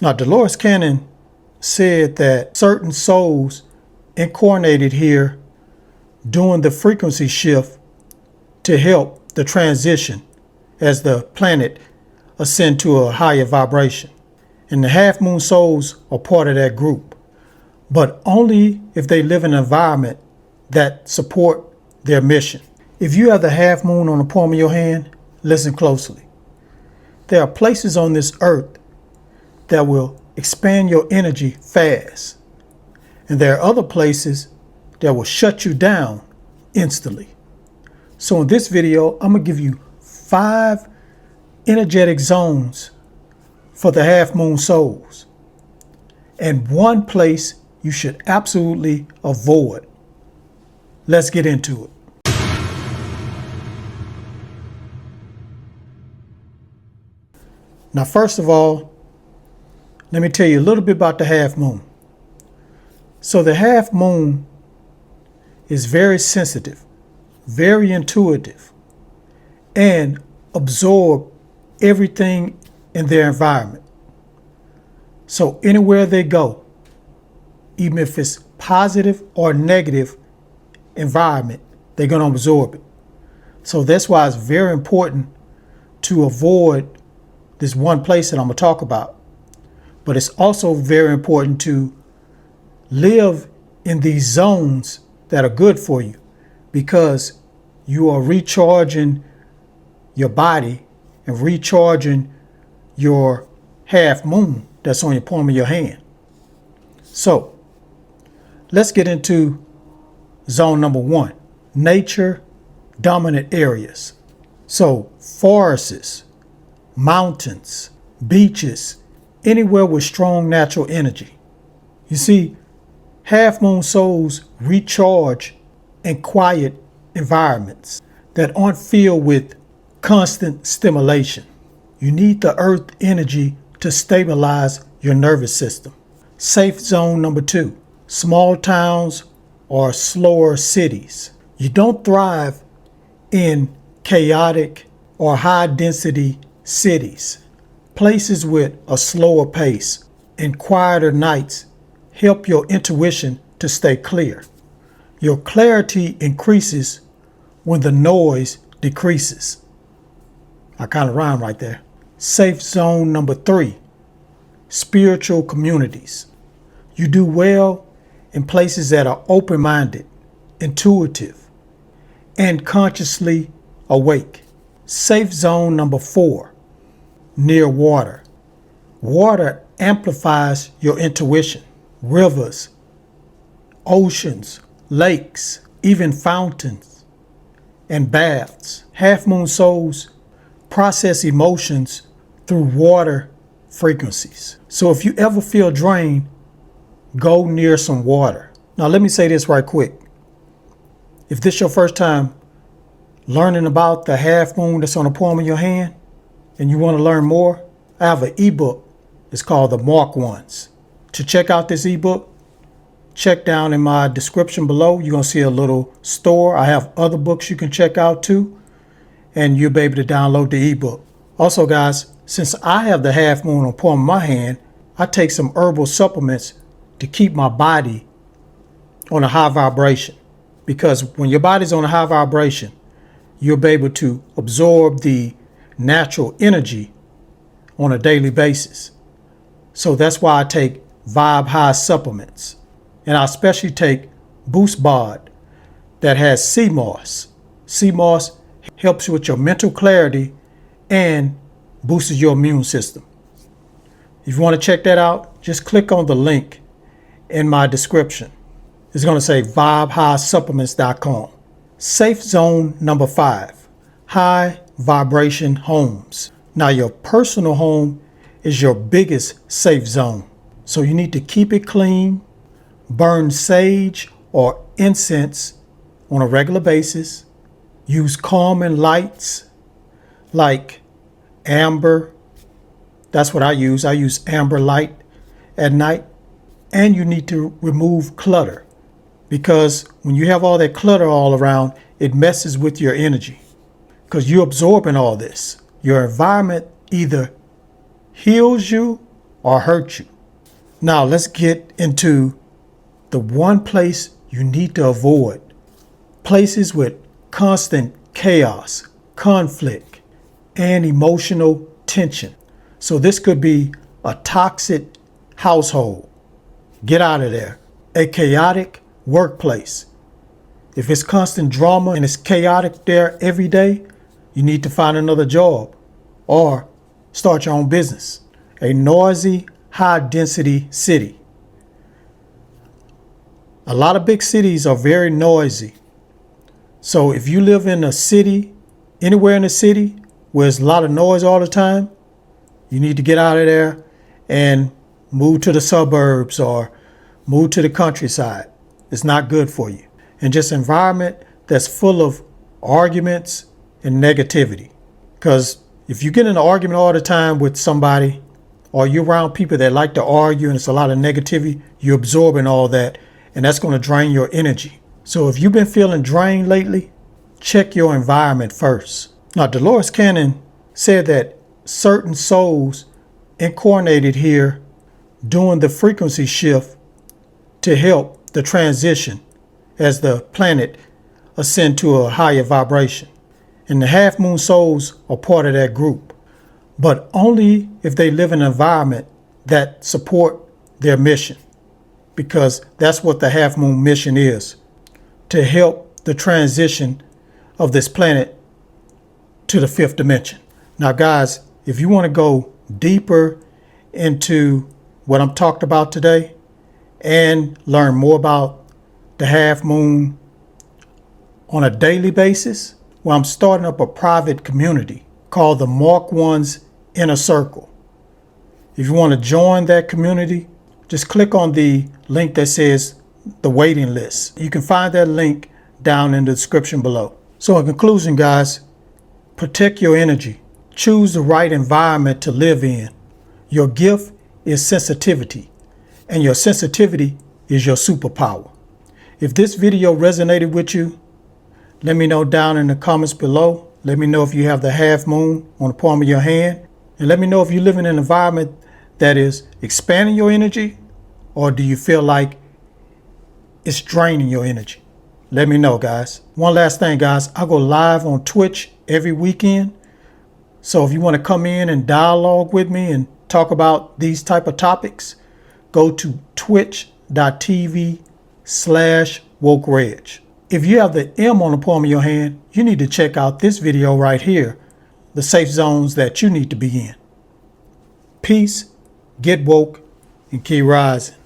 Now, Dolores Cannon said that certain souls incarnated here during the frequency shift to help the transition as the planet ascend to a higher vibration. And the half moon souls are part of that group, but only if they live in an environment that support their mission. If you have the half moon on the palm of your hand, listen closely. There are places on this earth that will expand your energy fast. And there are other places that will shut you down instantly. So in this video, I'm going to give you 5 energetic zones for the half moon souls, and one place you should absolutely avoid. Let's get into it. Now, first of all, let me tell you a little bit about the half moon. So the half moon is very sensitive, very intuitive, and absorb everything in their environment. So anywhere they go, even if it's positive or negative environment, they're going to absorb it. So that's why it's very important to avoid this one place that I'm going to talk about. But it's also very important to live in these zones that are good for you, because you are recharging your body and recharging your half moon that's on your palm of your hand. So let's get into zone number 1, nature dominant areas. So forests, mountains, beaches, anywhere with strong natural energy. You see, half moon souls recharge in quiet environments that aren't filled with constant stimulation. You need the earth energy to stabilize your nervous system. Safe zone number 2, small towns or slower cities. You don't thrive in chaotic or high density cities. Places with a slower pace and quieter nights help your intuition to stay clear. Your clarity increases when the noise decreases. I kind of rhyme right there. Safe zone number 3, spiritual communities. You do well in places that are open-minded, intuitive, and consciously awake. Safe zone number 4, near water. Water amplifies your intuition. Rivers, oceans, lakes, even fountains, and baths. Half moon souls process emotions through water frequencies. So if you ever feel drained, go near some water. Now let me say this right quick. If this is your first time learning about the half moon that's on the palm of your hand and you want to learn more, I have an ebook. It's called The Marked Ones. To check out this ebook, check down in my description below. You're going to see a little store. I have other books you can check out too, and you'll be able to download the ebook. Also, guys, since I have the half moon on the palm of my hand, I take some herbal supplements to keep my body on a high vibration. Because when your body's on a high vibration, you'll be able to absorb the natural energy on a daily basis. So that's why I take Vibe High supplements. And I especially take Boost Bod that has sea moss. Sea moss helps you with your mental clarity and boosts your immune system. If you want to check that out, just click on the link in my description. It's going to say vibehighsupplements.com. Safe zone number 5, high vibration homes. Now your personal home is your biggest safe zone. So you need to keep it clean, burn sage or incense on a regular basis, use calming lights like amber. That's what I use. I use amber light at night. And you need to remove clutter, because when you have all that clutter all around, it messes with your energy because you're absorbing all this. Your environment either heals you or hurt you. Now let's get into the one place you need to avoid. Places with constant chaos, conflict, and emotional tension. So this could be a toxic household. Get out of there. A chaotic workplace. If it's constant drama and it's chaotic there every day, you need to find another job or start your own business. A noisy, high-density city. A lot of big cities are very noisy. So if you live in a city, anywhere in the city where there's a lot of noise all the time, you need to get out of there and move to the suburbs or move to the countryside. It's not good for you. And just environment that's full of arguments and negativity. Because if you get in an argument all the time with somebody, or you're around people that like to argue and it's a lot of negativity, you're absorbing all that, and that's going to drain your energy. So if you've been feeling drained lately, check your environment first. Now, Dolores Cannon said that certain souls incarnated here doing the frequency shift to help the transition as the planet ascend to a higher vibration. And the half moon souls are part of that group, but only if they live in an environment that support their mission, because that's what the half moon mission is, to help the transition of this planet to the fifth dimension. Now, guys, if you want to go deeper into what I'm talking about today and learn more about the half moon on a daily basis, well, I'm starting up a private community called the Mark One's Inner Circle. If you want to join that community, just click on the link that says the waiting list. You can find that link down in the description below. So in conclusion, guys, protect your energy. Choose the right environment to live in. Your gift is sensitivity, and your sensitivity is your superpower. If this video resonated with you, let me know down in the comments below. Let me know if you have the half moon on the palm of your hand. And let me know if you live in an environment that is expanding your energy, or do you feel like it's draining your energy? Let me know, guys. One last thing, guys. I go live on Twitch every weekend. So if you want to come in and dialogue with me and talk about these type of topics, go to twitch.tv/wokereg. If you have the M on the palm of your hand, you need to check out this video right here, the safe zones that you need to be in. Peace, get woke, and keep rising.